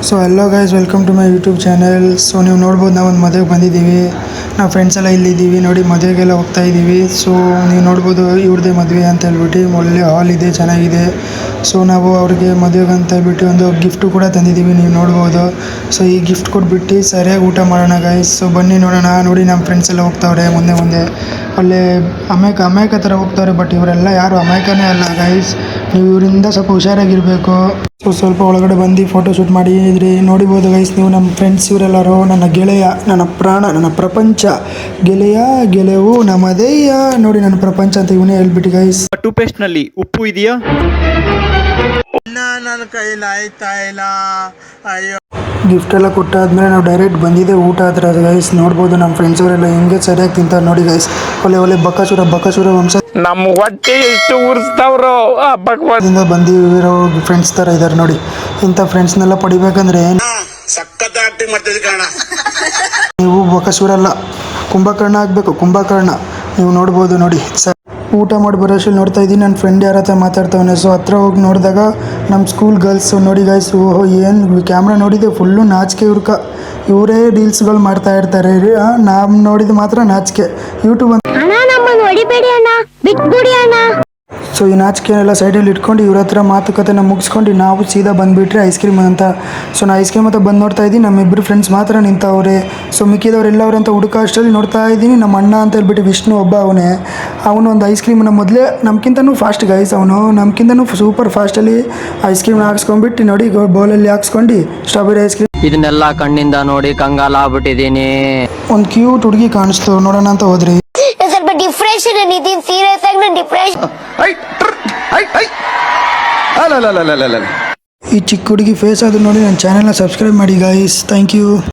So hello guys, welcome to my YouTube channel. So ನೀವು ನೋಡ್ಬೋದು, ನಾವು ಒಂದು ಮದುವೆಗೆ ಬಂದಿದ್ದೀವಿ. ನಾವು ಫ್ರೆಂಡ್ಸ್ ಎಲ್ಲ ಇಲ್ಲಿದ್ದೀವಿ ನೋಡಿ, ಮದುವೆಗೆಲ್ಲ ಹೋಗ್ತಾ ಇದ್ದೀವಿ. ಸೊ ನೀವು ನೋಡ್ಬೋದು ಇವ್ರದ್ದೇ ಮದುವೆ ಅಂತ ಹೇಳ್ಬಿಟ್ಟು ಒಳ್ಳೆ ಹಾಲ್ ಇದೆ, ಚೆನ್ನಾಗಿದೆ. ಸೊ ನಾವು ಅವ್ರಿಗೆ ಮದುವೆಗೆ ಅಂತ ಹೇಳ್ಬಿಟ್ಟು ಒಂದು ಗಿಫ್ಟು ಕೂಡ ತಂದಿದ್ದೀವಿ, ನೀವು ನೋಡ್ಬೋದು. ಸೊ ಈ ಗಿಫ್ಟ್ ಕೊಟ್ಬಿಟ್ಟು ಸರಿಯಾಗಿ ಊಟ ಮಾಡೋಣ ಗೈಸ್. ಸೊ ಬನ್ನಿ ನೋಡೋಣ. ನೋಡಿ ನಮ್ಮ ಫ್ರೆಂಡ್ಸ್ ಎಲ್ಲ ಹೋಗ್ತಾವ್ರೆ ಮುಂದೆ ಒಳ್ಳೆ ಅಮಾಯಕ ಥರ ಹೋಗ್ತಾವ್ರೆ. ಬಟ್ ಇವರೆಲ್ಲ ಯಾರು ಅಮಾಯಕನೇ ಅಲ್ಲ ಗೈಸ್. ನೀವು ಇವರಿಂದ ಸ್ವಲ್ಪ ಹುಷಾರಾಗಿರಬೇಕು. ಸೊ ಸ್ವಲ್ಪ ಒಳಗಡೆ ಬಂದು ಫೋಟೋ ಶೂಟ್ ಮಾಡಿದ್ರಿ ನೋಡಿಬೋದು ಗೈಸ್ ನೀವು. ನಮ್ಮ ಫ್ರೆಂಡ್ಸ್ ಇವರೆಲ್ಲರೂ ನನ್ನ ಗೆಳೆಯ, ನನ್ನ ಪ್ರಾಣ, ನನ್ನ ಪ್ರಪಂಚ. ಗೆಳೆಯವು ನಮ್ಮದೇಯ. ನೋಡಿ ನನ್ನ ಪ್ರಪಂಚ ಅಂತ ಇವನೇ ಹೇಳ್ಬಿಟ್ಟು ಗೈಸ್. ಟೂತ್ ಪೇಸ್ಟ್ ನಲ್ಲಿ ಉಪ್ಪು ಇದೆಯಾ? ನನ್ನ ಕೈಲಿ ಆಯ್ತಾ ಇಲ್ಲ. ಅಯ್ಯೋ. ಗಿಫ್ಟ್ ಎಲ್ಲ ಕೊಟ್ಟಾದ್ಮೇಲೆ ನಾವು ಡೈರೆಕ್ಟ್ ಬಂದಿದ್ದೆ ಊಟ ಹತ್ರ ಗೈಸ್. ನೋಡ್ಬೋದು ನಮ್ಮ ಫ್ರೆಂಡ್ಸ್ ಅವರೆಲ್ಲ ಹೆಂಗೆ ಸರಿಯಾಗಿ ತಿಂತಾರೆ ನೋಡಿ ಗೈಸ್. ಒಳ್ಳೆ ಬಕಾಸುರ ವಂಶ ನಮ್ಮ ಹೊಟ್ಟೆ ಎಷ್ಟು ಉರಿಸ್ತಾವ್ರೋ ಬಂದಿರೋ ಫ್ರೆಂಡ್ಸ್ ಥರ ಇದ್ದಾರೆ ನೋಡಿ. ಇಂಥ ಫ್ರೆಂಡ್ಸ್ನೆಲ್ಲ ಪಡಿಬೇಕಂದ್ರೆ ಸಖತ್ ಆಕ್ಟಿಂಗ್ ಮಾಡ್ತಿದ್ದೆ ಕಾರಣ ನೀವು ಬಕಾಸುರಲ್ಲ, ಕುಂಭಕರ್ಣ ಆಗಬೇಕು. ಕುಂಭಕರ್ಣ ನೀವು ನೋಡ್ಬೋದು ನೋಡಿ. ಊಟ ಮಾಡಿ ಬರೋಷ್ಟು ನೋಡ್ತಾ ಇದ್ದೀನಿ, ನನ್ನ ಫ್ರೆಂಡ್ ಯಾರ ಹತ್ರ ಮಾತಾಡ್ತಾವನೆ. ಸೊ ಹತ್ರ ಹೋಗಿ ನೋಡಿದಾಗ ನಮ್ಮ ಸ್ಕೂಲ್ ಗರ್ಲ್ಸು ನೋಡಿ ಗೈಸ್. ಓಹೋ, ಏನು ಕ್ಯಾಮ್ರಾ ನೋಡಿದೆ, ಫುಲ್ಲು ನಾಚಿಕೆ. ಇವರೇ ರೀಲ್ಸ್ಗಳು ಮಾಡ್ತಾ ಇರ್ತಾರೆ. ನಾವು ನೋಡಿದ ಮಾತ್ರ ನಾಚಿಕೆ. ಯೂಟ್ಯೂಬ್ ಸೊ ಈ ನಾಚಿಕೆನೆಲ್ಲ ಸೈಡಲ್ಲಿ ಇಟ್ಕೊಂಡು ಇವ್ರ ಹತ್ರ ಮಾತುಕತೆನ ಮುಗಿಸ್ಕೊಂಡು ನಾವು ಸೀದಾ ಬಂದುಬಿಟ್ರೆ ಐಸ್ ಕ್ರೀಮ್ ಅಂತ. ಸೊ ನಾ ಐಸ್ ಕ್ರೀಮ್ ಅಂತ ಬಂದು ನೋಡ್ತಾ ಇದ್ದೀನಿ, ನಮ್ಮಿಬ್ಬರು ಫ್ರೆಂಡ್ಸ್ ಮಾತ್ರ ನಿಂತವ್ರೆ. ಸೊ ಮಿಕ್ಕಿದವ್ರು ಎಲ್ಲವ್ರೆ ಅಂತ ಹುಡುಕ ಅಷ್ಟರಲ್ಲಿ ನೋಡ್ತಾ ಇದ್ದೀನಿ, ನಮ್ಮ ಅಣ್ಣ ಅಂತ ಹೇಳ್ಬಿಟ್ಟು ವಿಷ್ಣು ಒಬ್ಬ ಅವನು ಒಂದು ಐಸ್ ಕ್ರೀಮನ್ನ ಮೊದಲೇ ನಮ್ಗಿಂತನೂ ಫಾಸ್ಟ್ ಗೈಸ್. ಅವನು ನಮ್ಗಿಂತನೂ ಸೂಪರ್ ಫಾಸ್ಟಲ್ಲಿ ಐಸ್ ಕ್ರೀಮ್ನ ಹಾಕ್ಸ್ಕೊಂಡ್ಬಿಟ್ಟು ನೋಡಿ ಬೌಲಲ್ಲಿ ಹಾಕ್ಸ್ಕೊಂಡು ಸ್ಟ್ರಾಬೆರಿ ಐಸ್ ಕ್ರೀಮ್. ಇದನ್ನೆಲ್ಲ ಕಣ್ಣಿಂದ ನೋಡಿ ಕಂಗಾಲ ಆಗ್ಬಿಟ್ಟಿದ್ದೀನಿ. ಒಂದು ಕ್ಯೂಟ್ ಹುಡುಗಿ ಕಾಣಿಸ್ತು, ನೋಡೋಣ ಅಂತ ಹೋದ್ರಿ. ಸ್ವಲ್ಪ ಡಿಪ್ರೆಷನ್ ಇದೀನಿ, ಸೀರಿಯಸ್ ಆಗಿ ನಾನು ಡಿಪ್ರೆಷನ್. ಈ ಚಿಕ್ಕ ಹುಡುಗಿ ಫೇಸ್ ಅದು ನೋಡಿ ನನ್ನ ಚಾನೆಲ್ನ ಸಬ್ಸ್ಕ್ರೈಬ್ ಮಾಡಿ ಗೈಸ್. Thank you.